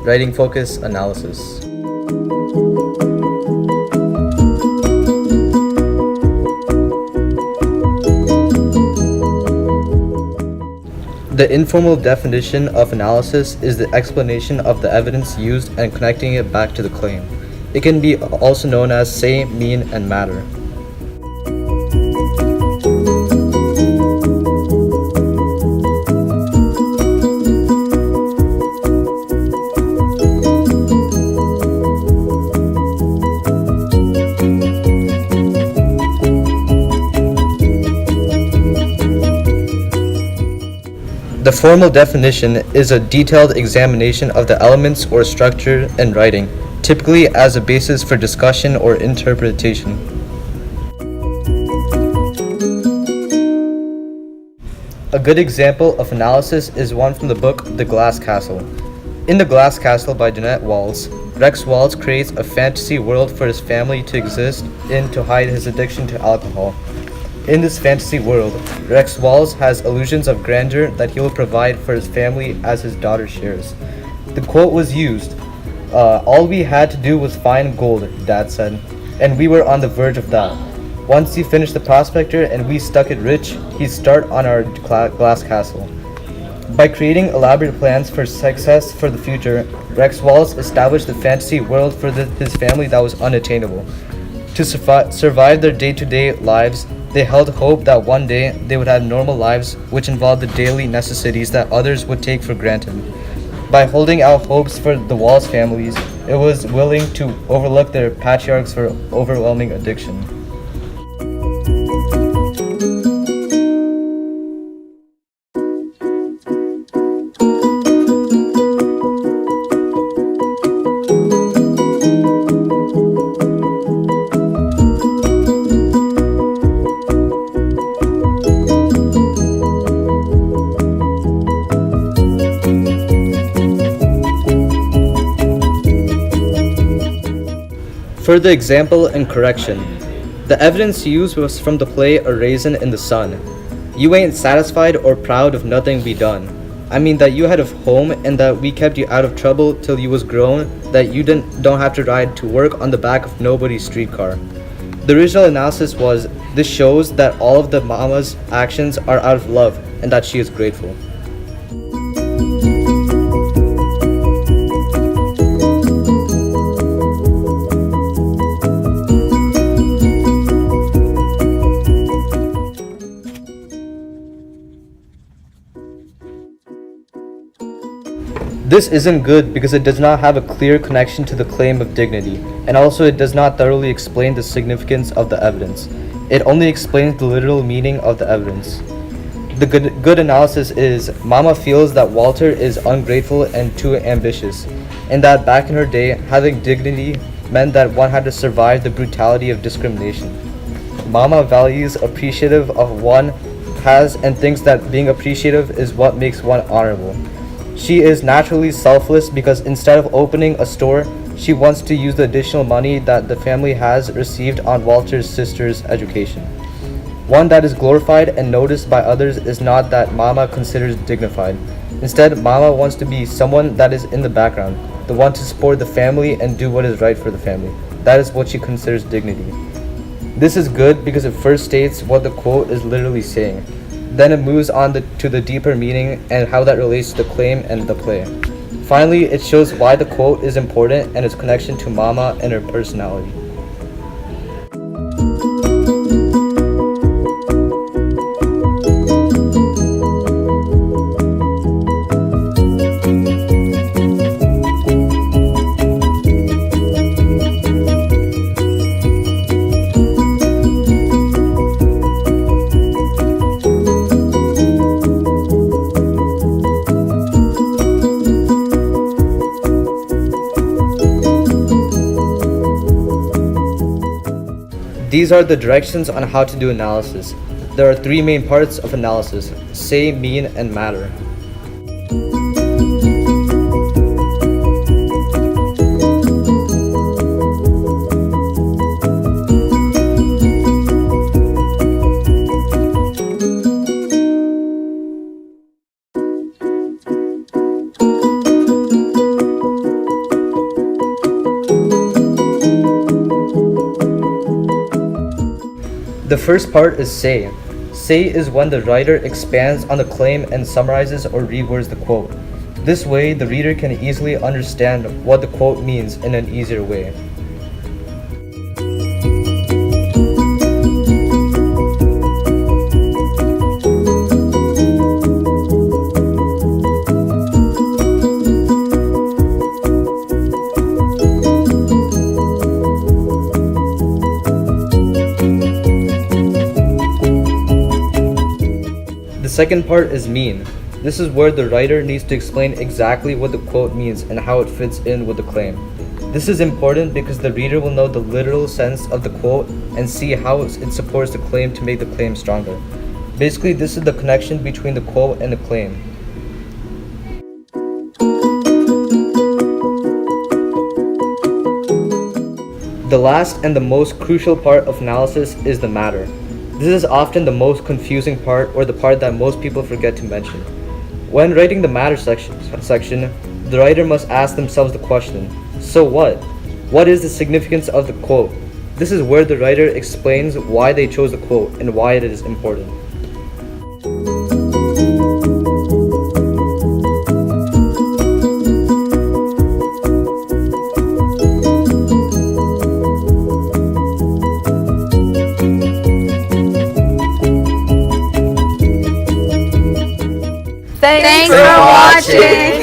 Writing Focus Analysis. The informal definition of analysis is the explanation of the evidence used and connecting it back to the claim. It can be also known as say, mean, and matter. The formal definition is a detailed examination of the elements or structure in writing, typically as a basis for discussion or interpretation. A good example of analysis is one from the book The Glass Castle. In The Glass Castle by Jeanette Walls, Rex Walls creates a fantasy world for his family to exist in to hide his addiction to alcohol. In this fantasy world, Rex Walls has illusions of grandeur that he will provide for his family as his daughter shares. The quote was used, "All we had to do was find gold," Dad said, "and we were on the verge of that. Once he finished the prospector and we struck it rich, he'd start on our glass castle." By creating elaborate plans for success for the future, Rex Walls established the fantasy world for his family that was unattainable. To survive their day-to-day lives, they held hope that one day they would have normal lives which involved the daily necessities that others would take for granted. By holding out hopes for the Walls families, it was willing to overlook their patriarchs for overwhelming addiction. Further example and correction. The evidence used was from the play A Raisin in the Sun. "You ain't satisfied or proud of nothing we done. I mean that you had a home and that we kept you out of trouble till you was grown, that you don't have to ride to work on the back of nobody's streetcar." The original analysis was, this shows that all of the mama's actions are out of love and that she is grateful. This isn't good because it does not have a clear connection to the claim of dignity, and also it does not thoroughly explain the significance of the evidence. It only explains the literal meaning of the evidence. The good analysis is, Mama feels that Walter is ungrateful and too ambitious, and that back in her day, having dignity meant that one had to survive the brutality of discrimination. Mama values appreciative of one has and thinks that being appreciative is what makes one honorable. She is naturally selfless because instead of opening a store, she wants to use the additional money that the family has received on Walter's sister's education. One that is glorified and noticed by others is not that Mama considers dignified. Instead, Mama wants to be someone that is in the background, the one to support the family and do what is right for the family. That is what she considers dignity. This is good because it first states what the quote is literally saying. Then it moves on to the deeper meaning and how that relates to the claim and the play. Finally, it shows why the quote is important and its connection to Mama and her personality. These are the directions on how to do analysis. There are three main parts of analysis: say, mean, and matter. The first part is say. Say is when the writer expands on the claim and summarizes or rewords the quote. This way, the reader can easily understand what the quote means in an easier way. The second part is mean. This is where the writer needs to explain exactly what the quote means and how it fits in with the claim. This is important because the reader will know the literal sense of the quote and see how it supports the claim to make the claim stronger. Basically, this is the connection between the quote and the claim. The last and the most crucial part of analysis is the matter. This is often the most confusing part or the part that most people forget to mention. When writing the matter section, the writer must ask themselves the question, so what? What is the significance of the quote? This is where the writer explains why they chose the quote and why it is important. Thanks for watching!